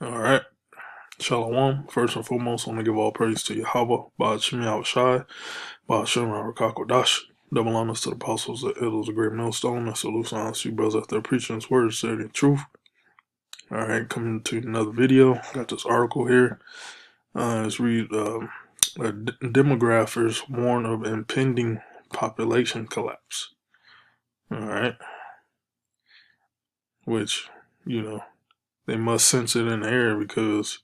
All right. Shalom. First and foremost, I want to give all praise to Yahweh, Ba'al Shai, Ba'al Rakakodash. Double honors to the apostles, the elders, the great millstone, and salute honors to you brothers out there preaching his word, stating truth. All right, coming to another video. Got this article here. Let's read. Demographers warn of impending population collapse. All right. Which, they must sense it in the air because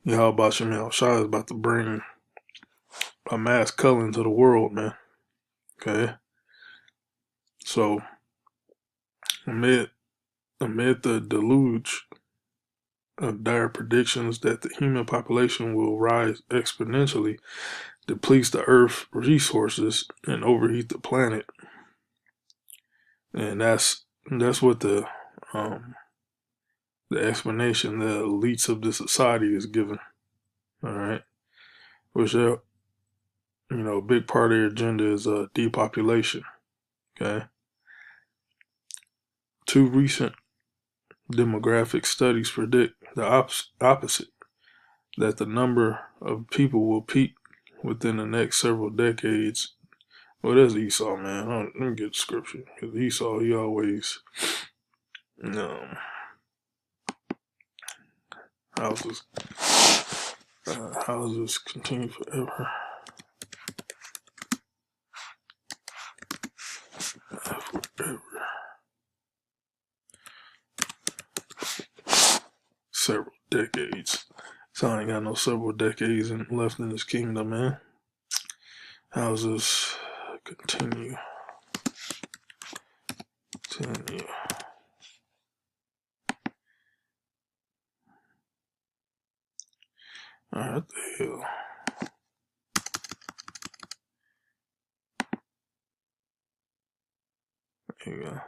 Yahweh Shai is about to bring a mass culling to the world, man. Okay. So amid the deluge of dire predictions that the human population will rise exponentially, depletes the earth resources, and overheat the planet. And that's what the explanation the elites of the society is given. All right. Which a big part of their agenda is depopulation. Okay. Two recent demographic studies predict the opposite, that the number of people will peak within the next several decades. Well, that's Esau, man. Let me get the scripture. Because Esau, he always, houses, houses continue forever. Forever. Several decades. So I ain't got no several decades left in this kingdom, man. Houses continue. Alright, what the hell? There you go.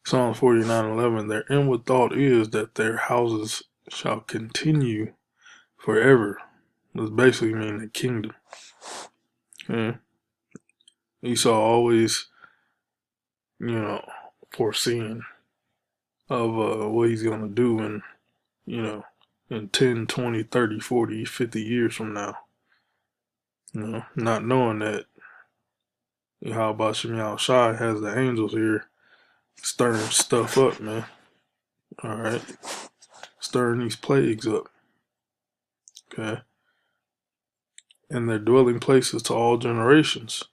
Psalm 49:11. Their inward thought is that their houses shall continue forever. That's basically mean the kingdom. Okay. Esau always, foreseeing of what he's going to do in 10, 20, 30, 40, 50 years from now. Not knowing that how about Shai has the angels here stirring stuff up, man. All right. Stirring these plagues up. Okay. And their dwelling places to all generations.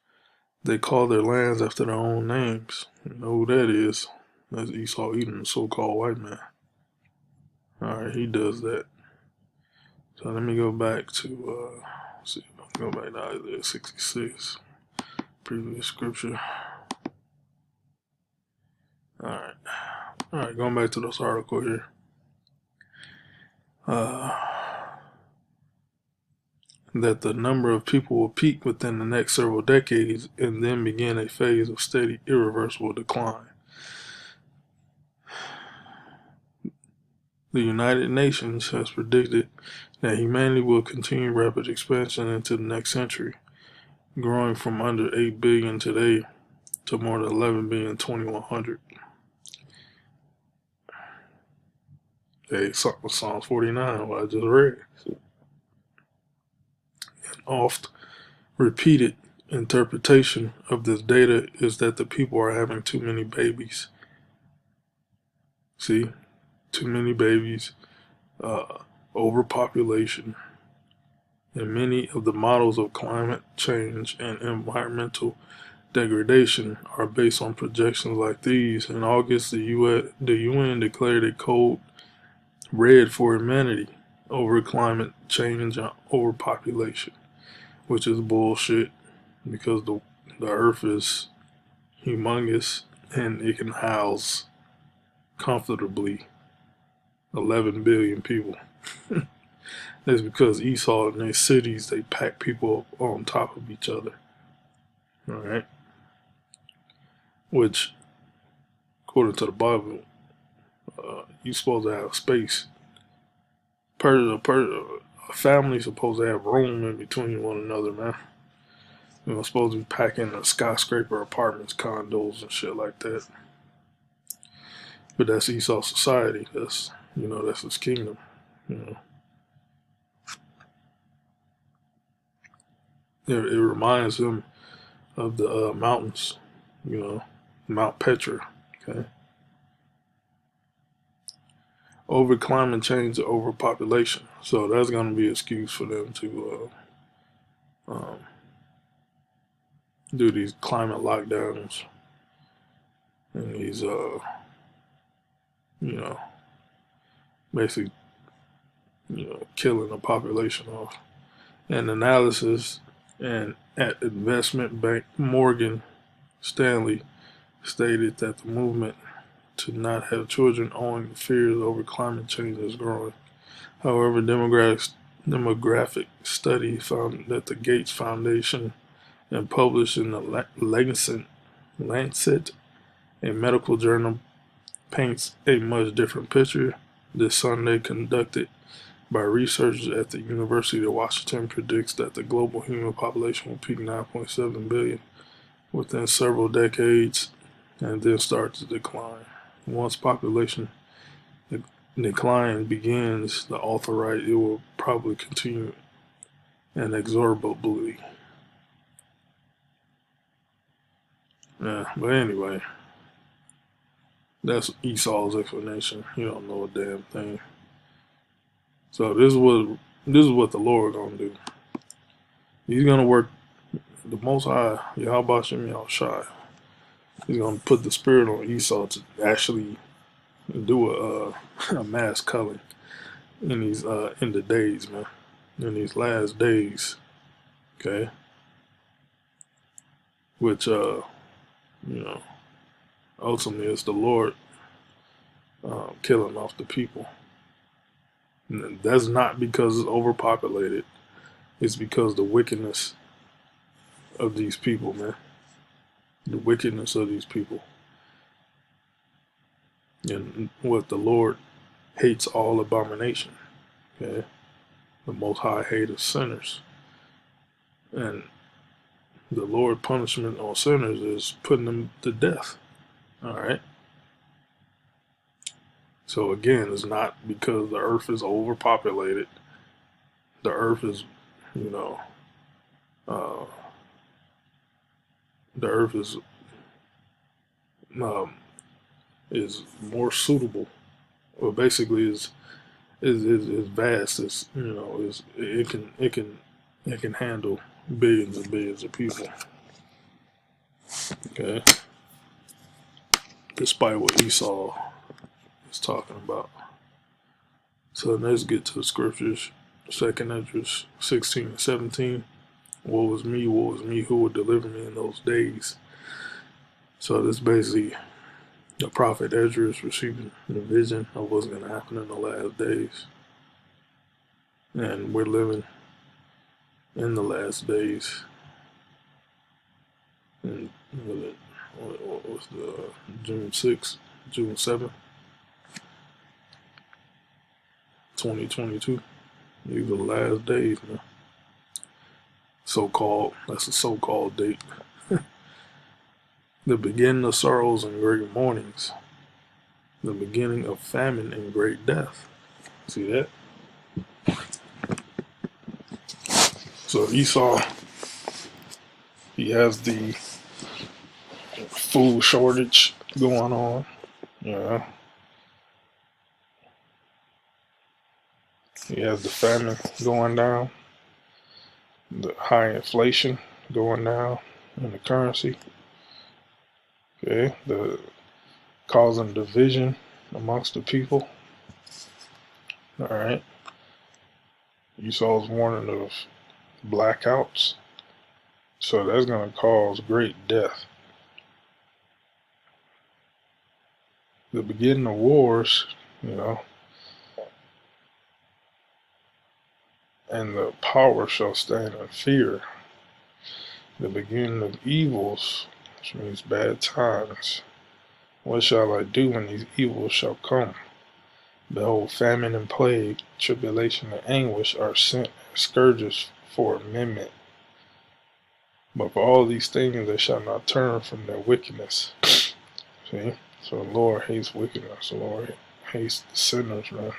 They call their lands after their own names. You know who that is? That's Esau Edom, the so-called white man. Alright, he does that. So let me go back to, see if I can go back to Isaiah 66. Previous scripture. Alright, going back to this article here. That the number of people will peak within the next several decades and then begin a phase of steady, irreversible decline. The United Nations has predicted that humanity will continue rapid expansion into the next century, growing from under 8 billion today to more than 11 billion in 2100. Hey, Psalms 49, what I just read. An oft repeated interpretation of this data is that the people are having too many babies. See? Too many babies, overpopulation, and many of the models of climate change and environmental degradation are based on projections like these. In August, the UN declared a code red for humanity over climate change and overpopulation, which is bullshit because the earth is humongous and it can house comfortably 11 billion people. That's because Esau in their cities, they pack people on top of each other. All right. Which, according to the Bible, you're supposed to have space. A family's supposed to have room in between one another, man. Supposed to be packing skyscraper apartments, condos, and shit like that. But that's Esau society. That's That's his kingdom. It reminds him of the mountains, you know, Mount Petra. Okay, over climate change, overpopulation. So that's going to be an excuse for them to um, do these climate lockdowns and these, you know, basically, killing the population off. An analysis and at investment bank Morgan Stanley stated that the movement to not have children owing to fears over climate change is growing. However, demographic study found that the Gates Foundation and published in the Lancet, a medical journal, paints a much different picture. This Sunday, conducted by researchers at the University of Washington, predicts that the global human population will peak 9.7 billion within several decades and then start to decline. Once population decline begins, the author writes, it will probably continue inexorably. Yeah, but anyway, that's Esau's explanation. He don't know a damn thing. So this is what the Lord gonna do. He's gonna work the Most High, Yahweh Shem Yahushai. He's gonna put the spirit on Esau to actually do a mass culling in these in the days, man. In these last days, okay. Which you know, ultimately it's the Lord killing off the people. And that's not because it's overpopulated. It's because the wickedness of these people, man. The wickedness of these people. And what the Lord hates all abomination. Okay? The Most High hates sinners. And the Lord punishment on sinners is putting them to death. Alright? So again, it's not because the earth is overpopulated. The earth is, you know, uh, the earth um, is more suitable, or basically is vast. It's is it can handle billions and billions of people. Okay, despite what Esau is talking about. So let's get to the scriptures. Second Esdras 16 and 17. Woe is me, who will deliver me in those days? So this basically the prophet Esdras receiving the vision of what's going to happen in the last days. And we're living in the last days. And what was the June 6th, June 7th, 2022. These are the last days, man. That's a so-called date. The beginning of sorrows and great mournings. The beginning of famine and great death. See that? So Esau, he has the food shortage going on. Yeah. He has the famine going down. The high inflation going down in the currency. Okay. The causing division amongst the people. Alright. Esau's warning of blackouts. So that's going to cause great death. The beginning of wars, and the power shall stand in fear. The beginning of evils, which means bad times. What shall I do when these evils shall come? Behold, famine and plague, tribulation and anguish are sent as scourges for amendment. But for all these things they shall not turn from their wickedness. See? So the Lord hates wickedness. The Lord hates the sinners, man.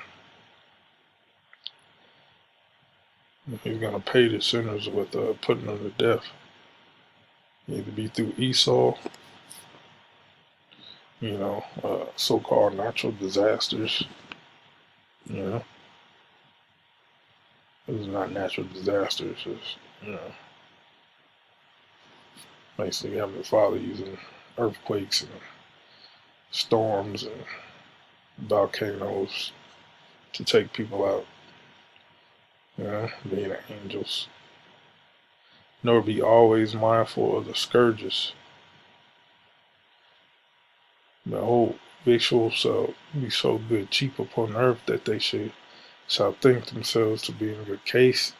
He's gonna pay the sinners with putting them to death. Either be through Esau, so-called natural disasters. You know, it's not natural disasters. It's basically having the Father using earthquakes and storms and volcanoes to take people out. Being angels. Nor be always mindful of the scourges. Behold, victuals shall be so good cheap upon earth that they shall think themselves to be in good case.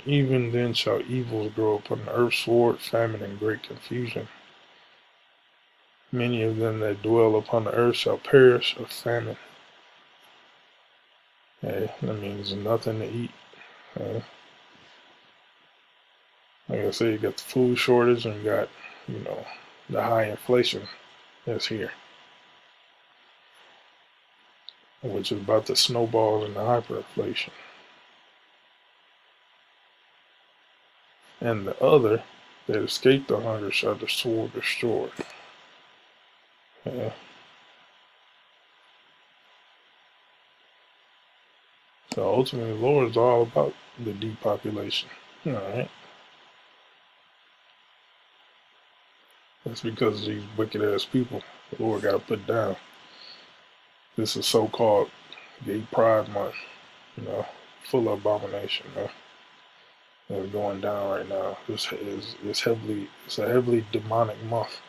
Even then shall evils grow upon the earth, sword, famine, and great confusion. Many of them that dwell upon the earth shall perish of famine. Hey, that means nothing to eat. Like I said, you got the food shortage and you got, the high inflation that's here, which is about to snowball into hyperinflation. And the other that escape the hunger shall the sword destroy. Yeah. So ultimately, the Lord is all about the depopulation. Alright. That's because of these wicked ass people the Lord got to put down. This is so-called Gay Pride Month, full of abomination, that's going down right now. It's a heavily demonic month.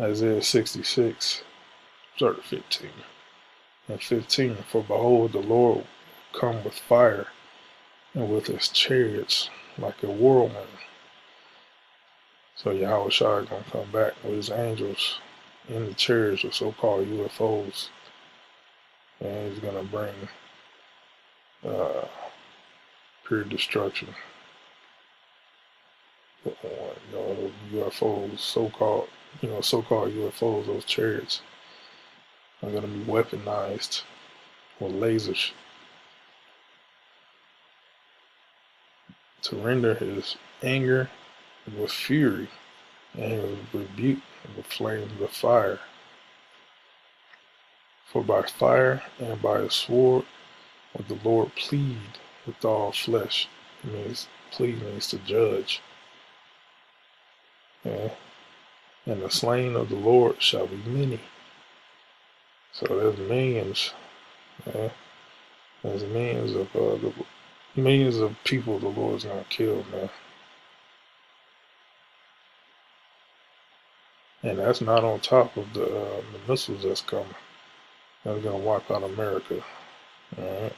Isaiah 66, start 15. And 15, for behold, the Lord will come with fire, and with his chariots like a whirlwind. So Yahweh Shai is going to come back with his angels in the chariots, or so-called UFOs, and he's going to bring pure destruction. UFOs, so-called UFOs, those chariots are going to be weaponized with lasers to render his anger with fury and his rebuke with flames of fire. For by fire and by a sword will the Lord plead with all flesh. It means plead means to judge. And the slain of the Lord shall be many. So there's millions. There's millions of people the Lord's gonna kill, man. And that's not on top of the missiles that's coming. That's gonna wipe out America. Alright.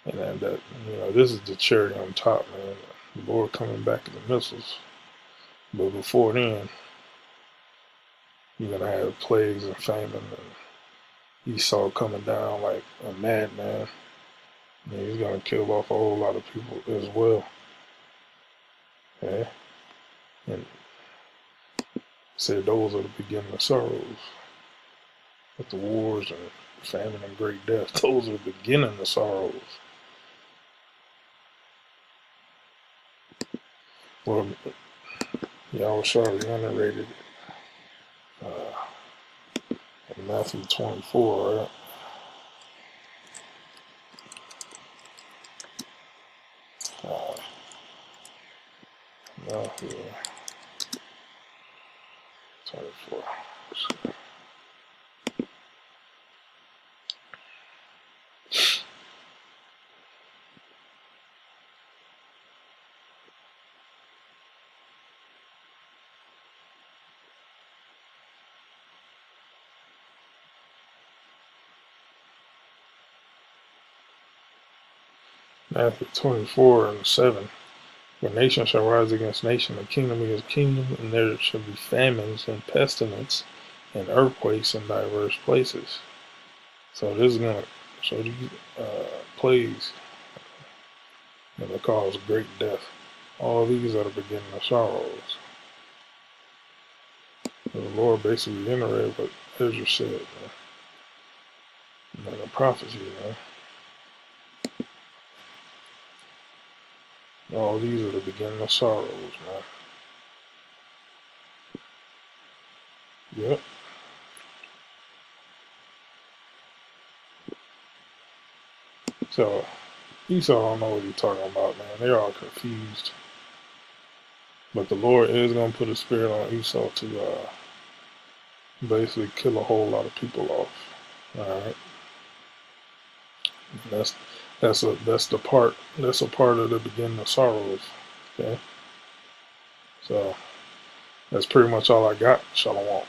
And that this is the cherry on top, man. The Lord coming back in the missiles. But before then, you're gonna have plagues and famine and Esau coming down like a madman. And he's gonna kill off a whole lot of people as well. Okay? And said those are the beginning of sorrows. With the wars and famine and great death, those are the beginning of sorrows. Well, y'all Shah reiterated in Matthew 24, right? Matthew 24. Matthew 24 and 7. For nation shall rise against nation, and kingdom against kingdom, and there shall be famines and pestilence and earthquakes in diverse places. So this is going to show these plagues that will cause great death. All these are the beginning of sorrows. The Lord basically reiterated what Ezra said. the prophecy, man. Oh, these are the beginning of sorrows, man. Yep. So Esau don't know what he's talking about, man. They're all confused. But the Lord is gonna put a spirit on Esau to basically kill a whole lot of people off. All right. That's that's a part of the beginning of sorrows. Okay. So that's pretty much all I got. Shalom.